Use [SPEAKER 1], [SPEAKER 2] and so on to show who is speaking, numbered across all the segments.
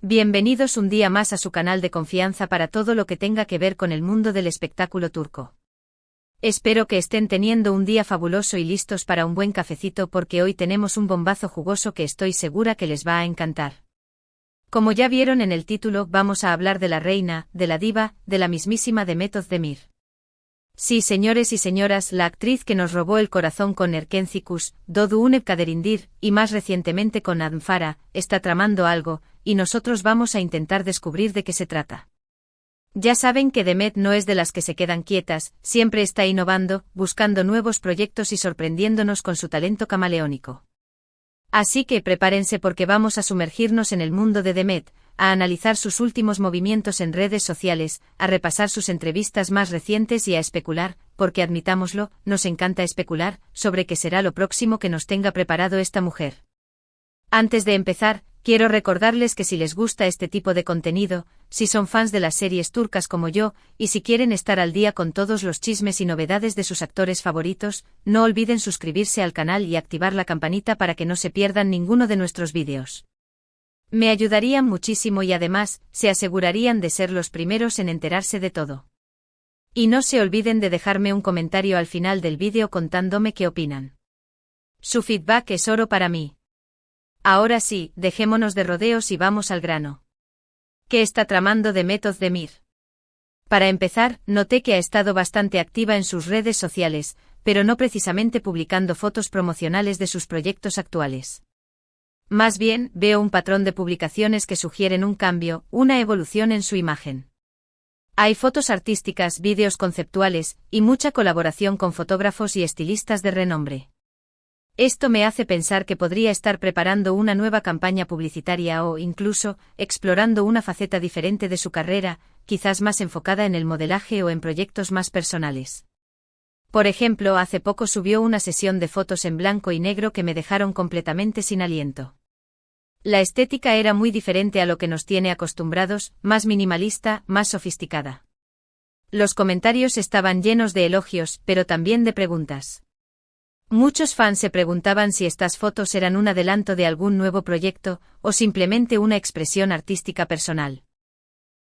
[SPEAKER 1] Bienvenidos un día más a su canal de confianza para todo lo que tenga que ver con el mundo del espectáculo turco. Espero que estén teniendo un día fabuloso y listos para un buen cafecito porque hoy tenemos un bombazo jugoso que estoy segura que les va a encantar. Como ya vieron en el título, vamos a hablar de la reina, de la diva, de la mismísima Demet Özdemir. Sí, señores y señoras, la actriz que nos robó el corazón con Erkencikus, Doğu Kaderindar, y más recientemente con Adnfara, está tramando algo, y nosotros vamos a intentar descubrir de qué se trata. Ya saben que Demet no es de las que se quedan quietas, siempre está innovando, buscando nuevos proyectos y sorprendiéndonos con su talento camaleónico. Así que prepárense porque vamos a sumergirnos en el mundo de Demet, a analizar sus últimos movimientos en redes sociales, a repasar sus entrevistas más recientes y a especular, porque admitámoslo, nos encanta especular, sobre qué será lo próximo que nos tenga preparado esta mujer. Antes de empezar, quiero recordarles que si les gusta este tipo de contenido, si son fans de las series turcas como yo, y si quieren estar al día con todos los chismes y novedades de sus actores favoritos, no olviden suscribirse al canal y activar la campanita para que no se pierdan ninguno de nuestros vídeos. Me ayudarían muchísimo y además, se asegurarían de ser los primeros en enterarse de todo. Y no se olviden de dejarme un comentario al final del vídeo contándome qué opinan. Su feedback es oro para mí. Ahora sí, dejémonos de rodeos y vamos al grano. ¿Qué está tramando Demet Özdemir? Para empezar, noté que ha estado bastante activa en sus redes sociales, pero no precisamente publicando fotos promocionales de sus proyectos actuales. Más bien, veo un patrón de publicaciones que sugieren un cambio, una evolución en su imagen. Hay fotos artísticas, vídeos conceptuales, y mucha colaboración con fotógrafos y estilistas de renombre. Esto me hace pensar que podría estar preparando una nueva campaña publicitaria o, incluso, explorando una faceta diferente de su carrera, quizás más enfocada en el modelaje o en proyectos más personales. Por ejemplo, hace poco subió una sesión de fotos en blanco y negro que me dejaron completamente sin aliento. La estética era muy diferente a lo que nos tiene acostumbrados, más minimalista, más sofisticada. Los comentarios estaban llenos de elogios, pero también de preguntas. Muchos fans se preguntaban si estas fotos eran un adelanto de algún nuevo proyecto, o simplemente una expresión artística personal.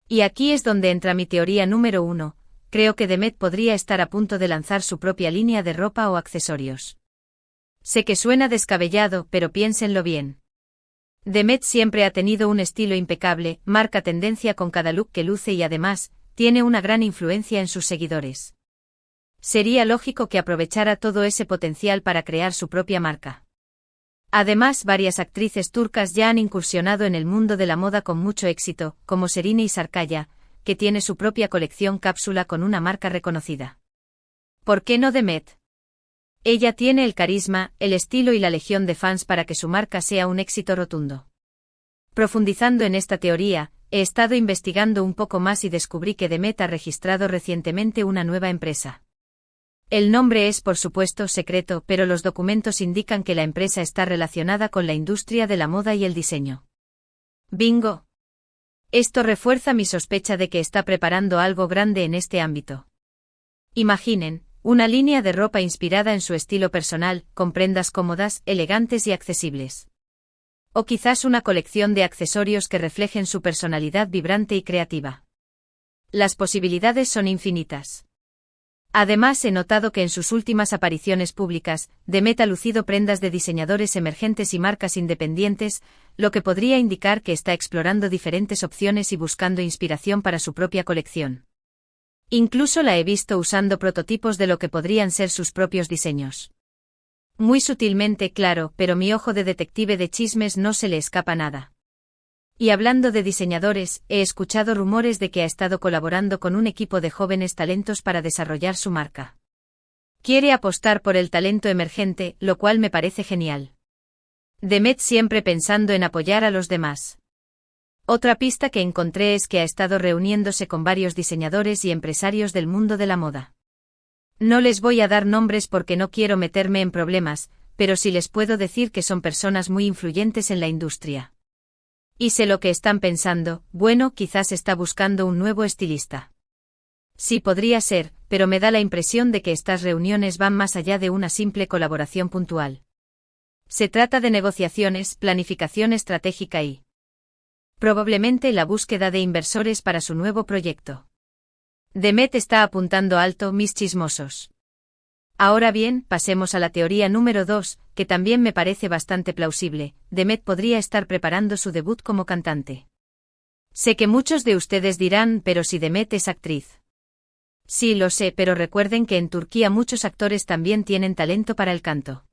[SPEAKER 1] Y aquí es donde entra mi teoría número 1, creo que Demet podría estar a punto de lanzar su propia línea de ropa o accesorios. Sé que suena descabellado, pero piénsenlo bien. Demet siempre ha tenido un estilo impecable, marca tendencia con cada look que luce y además, tiene una gran influencia en sus seguidores. Sería lógico que aprovechara todo ese potencial para crear su propia marca. Además, varias actrices turcas ya han incursionado en el mundo de la moda con mucho éxito, como Serine Sarkaya, que tiene su propia colección cápsula con una marca reconocida. ¿Por qué no Demet? Ella tiene el carisma, el estilo y la legión de fans para que su marca sea un éxito rotundo. Profundizando en esta teoría, he estado investigando un poco más y descubrí que Demet ha registrado recientemente una nueva empresa. El nombre es por supuesto secreto, pero los documentos indican que la empresa está relacionada con la industria de la moda y el diseño. ¡Bingo! Esto refuerza mi sospecha de que está preparando algo grande en este ámbito. Imaginen, una línea de ropa inspirada en su estilo personal, con prendas cómodas, elegantes y accesibles. O quizás una colección de accesorios que reflejen su personalidad vibrante y creativa. Las posibilidades son infinitas. Además, he notado que en sus últimas apariciones públicas, Demet ha lucido prendas de diseñadores emergentes y marcas independientes, lo que podría indicar que está explorando diferentes opciones y buscando inspiración para su propia colección. Incluso la he visto usando prototipos de lo que podrían ser sus propios diseños. Muy sutilmente, claro, pero mi ojo de detective de chismes no se le escapa nada. Y hablando de diseñadores, he escuchado rumores de que ha estado colaborando con un equipo de jóvenes talentos para desarrollar su marca. Quiere apostar por el talento emergente, lo cual me parece genial. Demet siempre pensando en apoyar a los demás. Otra pista que encontré es que ha estado reuniéndose con varios diseñadores y empresarios del mundo de la moda. No les voy a dar nombres porque no quiero meterme en problemas, pero sí les puedo decir que son personas muy influyentes en la industria. Y sé lo que están pensando, bueno, quizás está buscando un nuevo estilista. Sí, podría ser, pero me da la impresión de que estas reuniones van más allá de una simple colaboración puntual. Se trata de negociaciones, planificación estratégica y Probablemente la búsqueda de inversores para su nuevo proyecto. Demet está apuntando alto, mis chismosos. Ahora bien, pasemos a la teoría número 2, que también me parece bastante plausible. Demet podría estar preparando su debut como cantante. Sé que muchos de ustedes dirán, pero si Demet es actriz. Sí, lo sé, pero recuerden que en Turquía muchos actores también tienen talento para el canto.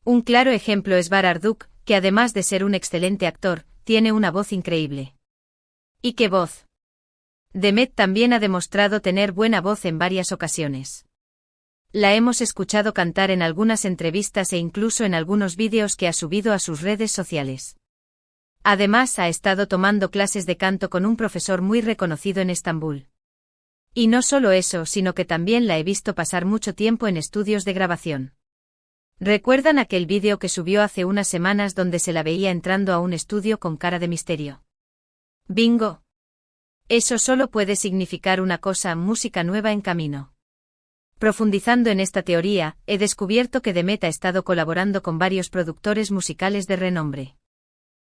[SPEAKER 1] Un claro ejemplo es Var Arduk, que además de ser un excelente actor, tiene una voz increíble. ¿Y qué voz? Demet también ha demostrado tener buena voz en varias ocasiones. La hemos escuchado cantar en algunas entrevistas e incluso en algunos vídeos que ha subido a sus redes sociales. Además, ha estado tomando clases de canto con un profesor muy reconocido en Estambul. Y no solo eso, sino que también la he visto pasar mucho tiempo en estudios de grabación. ¿Recuerdan aquel vídeo que subió hace unas semanas donde se la veía entrando a un estudio con cara de misterio? ¡Bingo! Eso solo puede significar una cosa: música nueva en camino. Profundizando en esta teoría, he descubierto que Demet ha estado colaborando con varios productores musicales de renombre.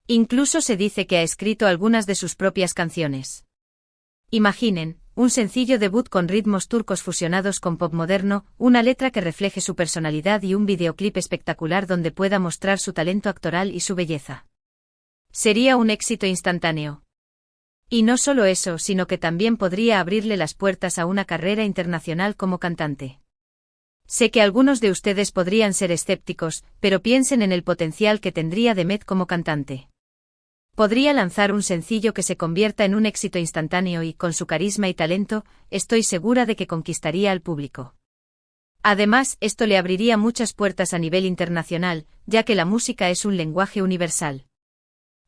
[SPEAKER 1] Incluso se dice que ha escrito algunas de sus propias canciones. Imaginen, un sencillo debut con ritmos turcos fusionados con pop moderno, una letra que refleje su personalidad y un videoclip espectacular donde pueda mostrar su talento actoral y su belleza. Sería un éxito instantáneo. Y no solo eso, sino que también podría abrirle las puertas a una carrera internacional como cantante. Sé que algunos de ustedes podrían ser escépticos, pero piensen en el potencial que tendría Demet como cantante. Podría lanzar un sencillo que se convierta en un éxito instantáneo y, con su carisma y talento, estoy segura de que conquistaría al público. Además, esto le abriría muchas puertas a nivel internacional, ya que la música es un lenguaje universal.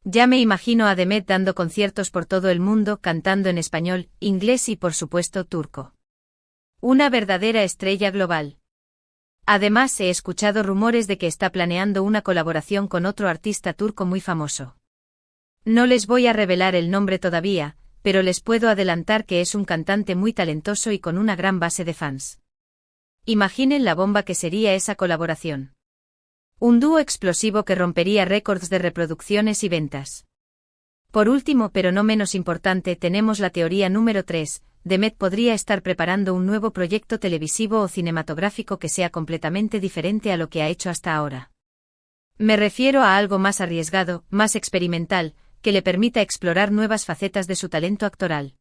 [SPEAKER 1] Ya me imagino a Demet dando conciertos por todo el mundo, cantando en español, inglés y por supuesto turco. Una verdadera estrella global. Además, he escuchado rumores de que está planeando una colaboración con otro artista turco muy famoso. No les voy a revelar el nombre todavía, pero les puedo adelantar que es un cantante muy talentoso y con una gran base de fans. Imaginen la bomba que sería esa colaboración. Un dúo explosivo que rompería récords de reproducciones y ventas. Por último, pero no menos importante, tenemos la teoría número 3, Demet podría estar preparando un nuevo proyecto televisivo o cinematográfico que sea completamente diferente a lo que ha hecho hasta ahora. Me refiero a algo más arriesgado, más experimental, que le permita explorar nuevas facetas de su talento actoral.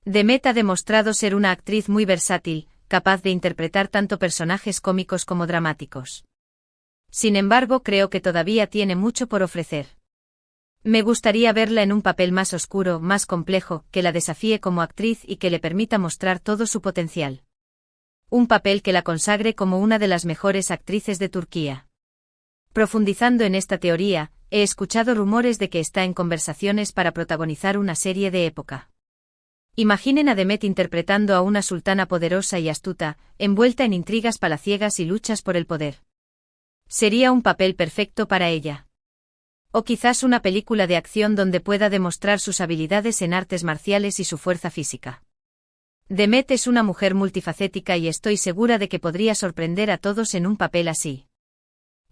[SPEAKER 1] Demet ha demostrado ser una actriz muy versátil, capaz de interpretar tanto personajes cómicos como dramáticos. Sin embargo, creo que todavía tiene mucho por ofrecer. Me gustaría verla en un papel más oscuro, más complejo, que la desafíe como actriz y que le permita mostrar todo su potencial. Un papel que la consagre como una de las mejores actrices de Turquía. Profundizando en esta teoría, he escuchado rumores de que está en conversaciones para protagonizar una serie de época. Imaginen a Demet interpretando a una sultana poderosa y astuta, envuelta en intrigas palaciegas y luchas por el poder. Sería un papel perfecto para ella. O quizás una película de acción donde pueda demostrar sus habilidades en artes marciales y su fuerza física. Demet es una mujer multifacética y estoy segura de que podría sorprender a todos en un papel así.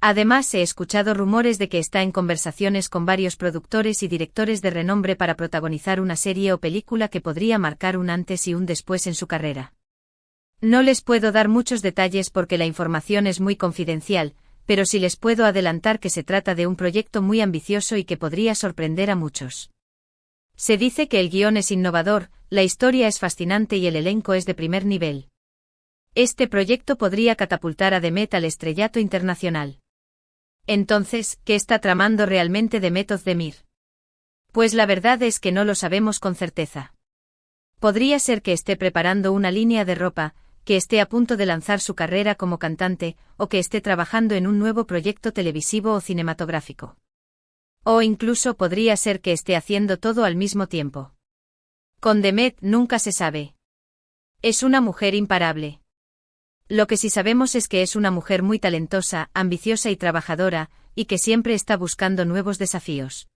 [SPEAKER 1] Además, he escuchado rumores de que está en conversaciones con varios productores y directores de renombre para protagonizar una serie o película que podría marcar un antes y un después en su carrera. No les puedo dar muchos detalles porque la información es muy confidencial, pero sí les puedo adelantar que se trata de un proyecto muy ambicioso y que podría sorprender a muchos. Se dice que el guión es innovador, la historia es fascinante y el elenco es de primer nivel. Este proyecto podría catapultar a Demet al estrellato internacional. Entonces, ¿qué está tramando realmente Demet Özdemir? Pues la verdad es que no lo sabemos con certeza. Podría ser que esté preparando una línea de ropa, que esté a punto de lanzar su carrera como cantante, o que esté trabajando en un nuevo proyecto televisivo o cinematográfico. O incluso podría ser que esté haciendo todo al mismo tiempo. Con Demet nunca se sabe. Es una mujer imparable. Lo que sí sabemos es que es una mujer muy talentosa, ambiciosa y trabajadora, y que siempre está buscando nuevos desafíos.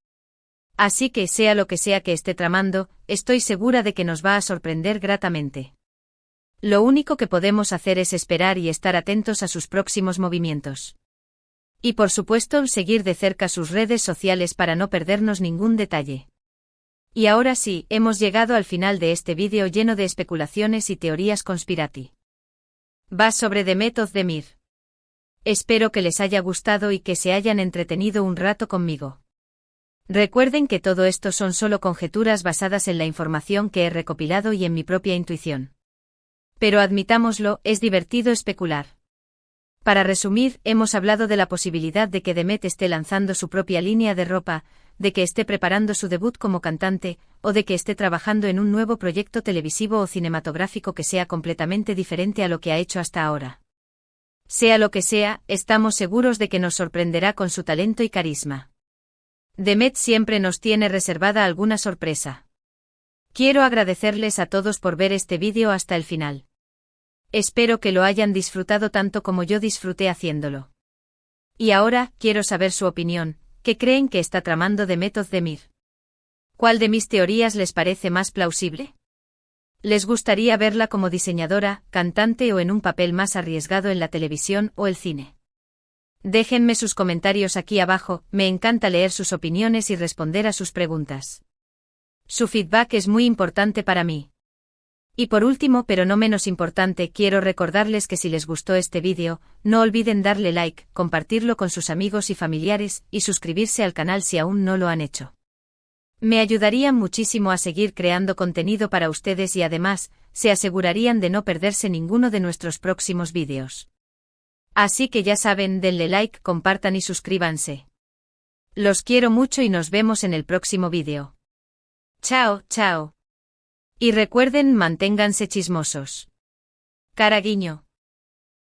[SPEAKER 1] Así que, sea lo que sea que esté tramando, estoy segura de que nos va a sorprender gratamente. Lo único que podemos hacer es esperar y estar atentos a sus próximos movimientos. Y por supuesto, seguir de cerca sus redes sociales para no perdernos ningún detalle. Y ahora sí, hemos llegado al final de este vídeo lleno de especulaciones y teorías conspirati. Va sobre Demet Özdemir. Espero que les haya gustado y que se hayan entretenido un rato conmigo. Recuerden que todo esto son solo conjeturas basadas en la información que he recopilado y en mi propia intuición. Pero admitámoslo, es divertido especular. Para resumir, hemos hablado de la posibilidad de que Demet esté lanzando su propia línea de ropa, de que esté preparando su debut como cantante, o de que esté trabajando en un nuevo proyecto televisivo o cinematográfico que sea completamente diferente a lo que ha hecho hasta ahora. Sea lo que sea, estamos seguros de que nos sorprenderá con su talento y carisma. Demet siempre nos tiene reservada alguna sorpresa. Quiero agradecerles a todos por ver este vídeo hasta el final. Espero que lo hayan disfrutado tanto como yo disfruté haciéndolo. Y ahora, quiero saber su opinión. ¿Qué creen que está tramando Demet Özdemir? ¿Cuál de mis teorías les parece más plausible? ¿Les gustaría verla como diseñadora, cantante o en un papel más arriesgado en la televisión o el cine? Déjenme sus comentarios aquí abajo, me encanta leer sus opiniones y responder a sus preguntas. Su feedback es muy importante para mí. Y por último, pero no menos importante, quiero recordarles que si les gustó este vídeo, no olviden darle like, compartirlo con sus amigos y familiares, y suscribirse al canal si aún no lo han hecho. Me ayudarían muchísimo a seguir creando contenido para ustedes y además, se asegurarían de no perderse ninguno de nuestros próximos vídeos. Así que ya saben, denle like, compartan y suscríbanse. Los quiero mucho y nos vemos en el próximo vídeo. Chao, chao. Y recuerden, manténganse chismosos. Cara guiño.